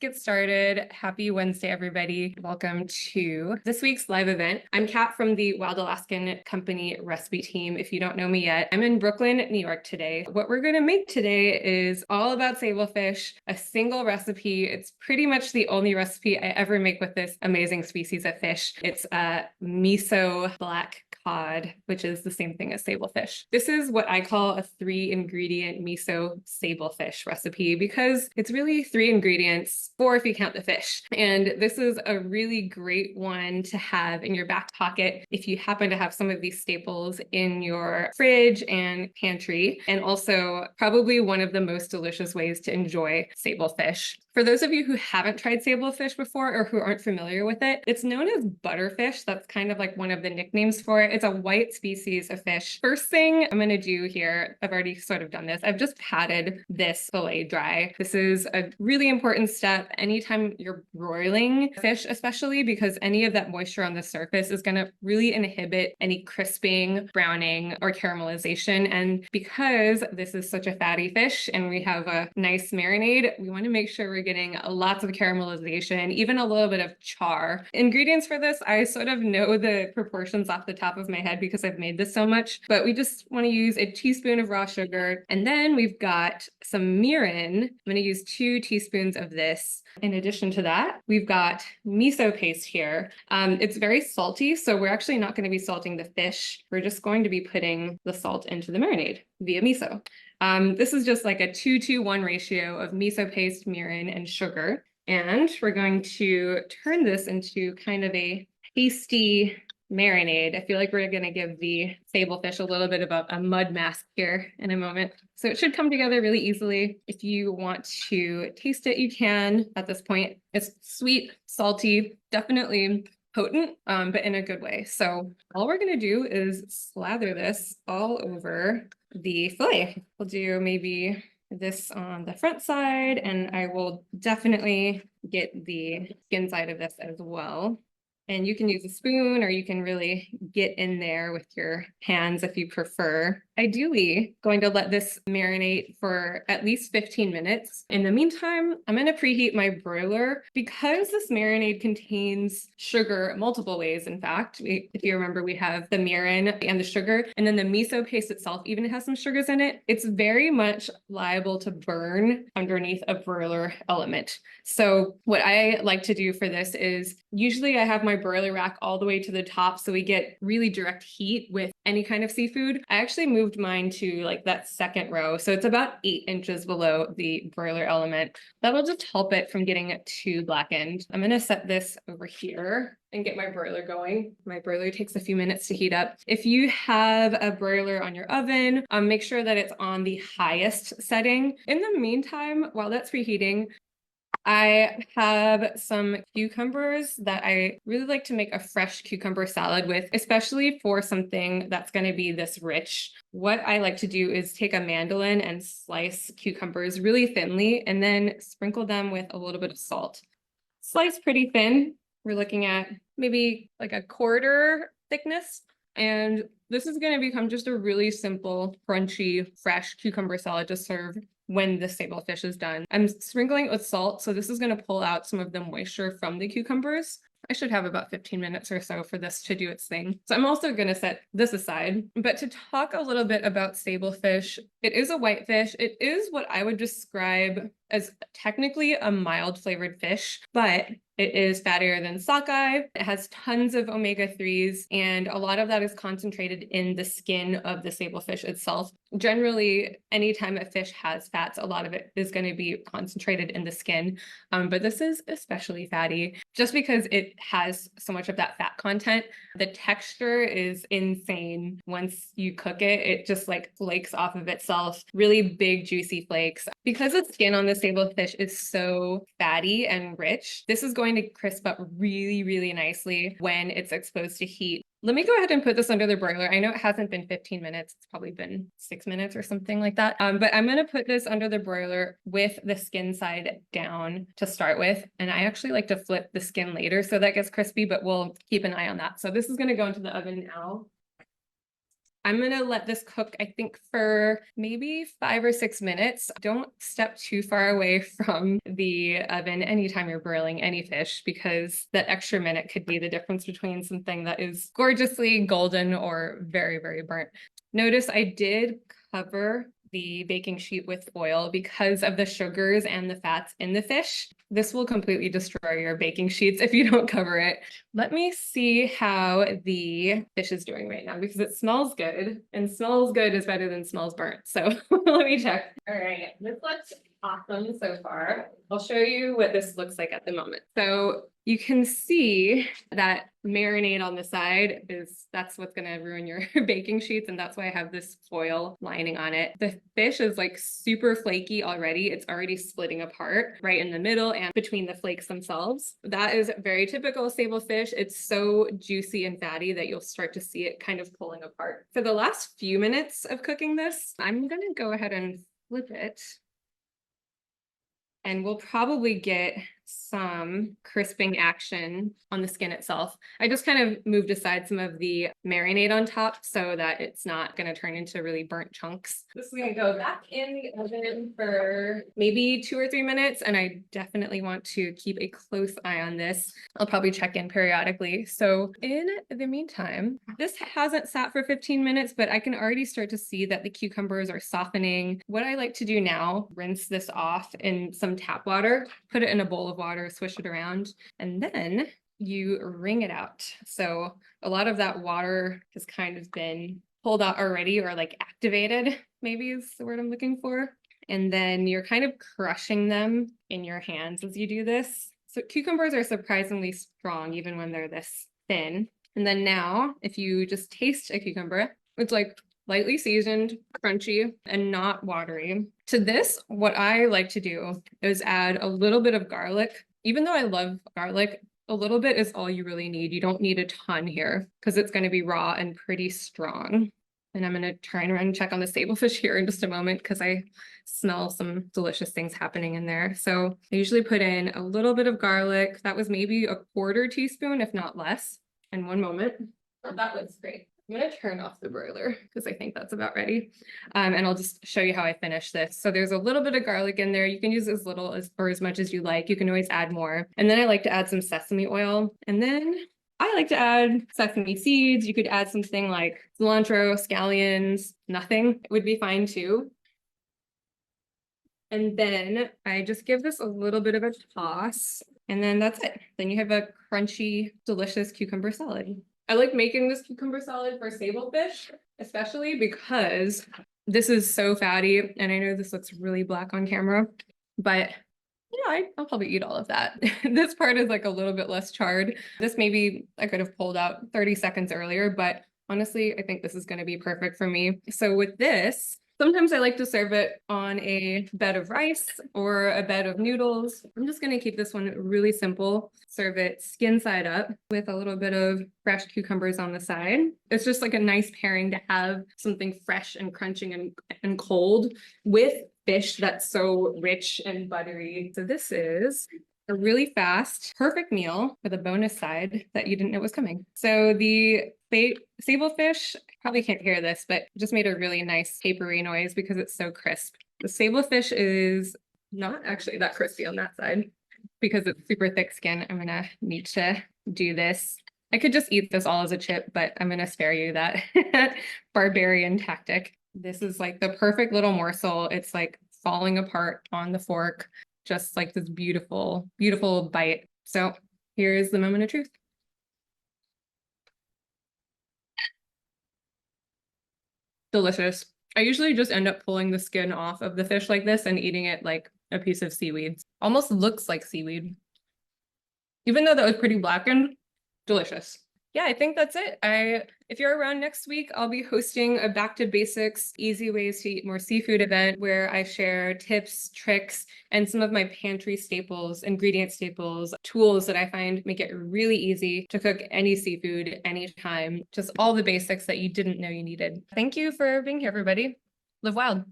get started. Happy Wednesday, everybody. Welcome to this week's live event. I'm Kat from the Wild Alaskan Company recipe team. If you don't know me yet, I'm in Brooklyn, New York today. What we're going to make today is all about sablefish, a single recipe. It's pretty much the only recipe I ever make with this amazing species of fish. It's a Miso Black Cod, which is the same thing as sablefish. This is what I call a 3-ingredient miso sablefish recipe because it's really 3 ingredients, 4 if you count the fish. And this is a really great one to have in your back pocket if you happen to have some of these staples in your fridge and pantry, and also probably one of the most delicious ways to enjoy sablefish. For those of you who haven't tried sablefish before or who aren't familiar with it, it's known as butterfish. That's kind of like one of the nicknames for it. It's a white species of fish. First thing I'm going to do here, I've already sort of done this. I've just patted this fillet dry. This is a really important step anytime you're broiling fish, especially because any of that moisture on the surface is going to really inhibit any crisping, browning, or caramelization. And because this is such a fatty fish and we have a nice marinade, we want to make sure we're getting lots of caramelization, even a little bit of char. Ingredients for this, I sort of know the proportions off the top of my head because I've made this so much, but we just want to use a teaspoon of raw sugar. And then we've got some mirin. I'm going to use 2 teaspoons of this. In addition to that, we've got miso paste here. It's very salty, so we're actually not going to be salting the fish. We're just going to be putting the salt into the marinade via miso. This is just like a 2-to-1 ratio of miso paste, mirin, and sugar. And we're going to turn this into kind of a pasty marinade. I feel like we're going to give the sablefish a little bit of a mud mask here in a moment. So it should come together really easily. If you want to taste it, you can at this point. It's sweet, salty, definitely potent, but in a good way. So all we're going to do is slather this all over the fillet. We'll do maybe this on the front side, and I will definitely get the skin side of this as well. And you can use a spoon or you can really get in there with your hands if you prefer. Ideally, going to let this marinate for at least 15 minutes. In the meantime, I'm going to preheat my broiler. Because this marinade contains sugar multiple ways, in fact. If you remember, we have the mirin and the sugar, and then the miso paste itself even has some sugars in it. It's very much liable to burn underneath a broiler element. So what I like to do for this is usually I have my broiler rack all the way to the top so we get really direct heat with any kind of seafood. I actually moved mine to like that second row, so it's about 8 inches below the broiler element. That'll just help it from getting too blackened. I'm going to set this over here and get my broiler going. My broiler takes a few minutes to heat up. If you have a broiler on your oven, make sure that it's on the highest setting. In the meantime, while that's reheating, I have some cucumbers that I really like to make a fresh cucumber salad with, especially for something that's going to be this rich. What I like to do is take a mandolin and slice cucumbers really thinly and then sprinkle them with a little bit of salt. Slice pretty thin. We're looking at maybe like a quarter thickness. And this is going to become just a really simple, crunchy, fresh cucumber salad to serve when the sablefish is done. I'm sprinkling it with salt, so this is going to pull out some of the moisture from the cucumbers. I should have about 15 minutes or so for this to do its thing. So I'm also going to set this aside. But to talk a little bit about sablefish, it is a white fish. It is what I would describe as technically a mild flavored fish, but it is fattier than sockeye. It has tons of omega-3s, and a lot of that is concentrated in the skin of the sablefish itself. Generally, anytime a fish has fats, a lot of it is going to be concentrated in the skin, but this is especially fatty just because it has so much of that fat content. The texture is insane. Once you cook it, it just like flakes off of itself, really big, juicy flakes. Because the skin on the sablefish is so fatty and rich, this is going to crisp up really, really nicely when it's exposed to heat. Let me go ahead and put this under the broiler. I know it hasn't been 15 minutes. It's probably been 6 minutes or something like that. But I'm going to put this under the broiler with the skin side down to start with. And I actually like to flip the skin later so that gets crispy, but we'll keep an eye on that. So this is going to go into the oven now. I'm gonna let this cook, I think, for maybe 5 or 6 minutes. Don't step too far away from the oven anytime you're broiling any fish, because that extra minute could be the difference between something that is gorgeously golden or very, very burnt. Notice I did cover the baking sheet with oil because of the sugars and the fats in the fish. This will completely destroy your baking sheets if you don't cover it. Let me see how the fish is doing right now, because it smells good, and smells good is better than smells burnt. So let me check. All right, this looks awesome so far. I'll show you what this looks like at the moment. So you can see that marinade on the side that's what's going to ruin your baking sheets, and that's why I have this foil lining on it. The fish is like super flaky already. It's already splitting apart right in the middle and between the flakes themselves. That is very typical of sablefish. It's so juicy and fatty that you'll start to see it kind of pulling apart. For the last few minutes of cooking this, I'm going to go ahead and flip it. And we'll probably get some crisping action on the skin itself. I just kind of moved aside some of the marinade on top so that it's not going to turn into really burnt chunks. This is going to go back in the oven for maybe 2 or 3 minutes, and I definitely want to keep a close eye on this. I'll probably check in periodically. So in the meantime, this hasn't sat for 15 minutes, but I can already start to see that the cucumbers are softening. What I like to do now, rinse this off in some tap water, put it in a bowl of water, swish it around, and then you wring it out. So a lot of that water has kind of been pulled out already, or like activated, maybe is the word I'm looking for. And then you're kind of crushing them in your hands as you do this. So cucumbers are surprisingly strong even when they're this thin. And then now, if you just taste a cucumber, it's like lightly seasoned, crunchy, and not watery. To this, what I like to do is add a little bit of garlic. Even though I love garlic, a little bit is all you really need. You don't need a ton here because it's going to be raw and pretty strong. And I'm going to try and run and check on the sablefish here in just a moment because I smell some delicious things happening in there. So I usually put in a little bit of garlic. That was maybe a 1/4 teaspoon, if not less. And one moment. Oh, that looks great. I'm going to turn off the broiler because I think that's about ready. And I'll just show you how I finish this. So there's a little bit of garlic in there. You can use as little as or as much as you like. You can always add more. And then I like to add some sesame oil. And then I like to add sesame seeds. You could add something like cilantro, scallions, nothing would be fine too. And then I just give this a little bit of a toss. And then that's it. Then you have a crunchy, delicious cucumber salad. I like making this cucumber salad for sablefish, especially because this is so fatty. And I know this looks really black on camera, but yeah, I'll probably eat all of that. This part is like a little bit less charred. This maybe I could have pulled out 30 seconds earlier, but honestly, I think this is going to be perfect for me. So with this, sometimes I like to serve it on a bed of rice or a bed of noodles. I'm just going to keep this one really simple. Serve it skin side up with a little bit of fresh cucumbers on the side. It's just like a nice pairing to have something fresh and crunching and cold with fish that's so rich and buttery. So this is a really fast, perfect meal with a bonus side that you didn't know was coming. So the sablefish, probably can't hear this, but just made a really nice papery noise because it's so crisp. The sablefish is not actually that crispy on that side because it's super thick skin. I'm gonna need to do this. I could just eat this all as a chip, but I'm gonna spare you that barbarian tactic. This is like the perfect little morsel. It's like falling apart on the fork, just like this beautiful, beautiful bite. So here's the moment of truth. Delicious. I usually just end up pulling the skin off of the fish like this and eating it like a piece of seaweed. Almost looks like seaweed. Even though that was pretty blackened, delicious. Yeah, I think that's it. If you're around next week, I'll be hosting a Back to Basics, Easy Ways to Eat More Seafood event where I share tips, tricks, and some of my pantry staples, ingredient staples, tools that I find make it really easy to cook any seafood anytime. Just all the basics that you didn't know you needed. Thank you for being here, everybody. Live wild.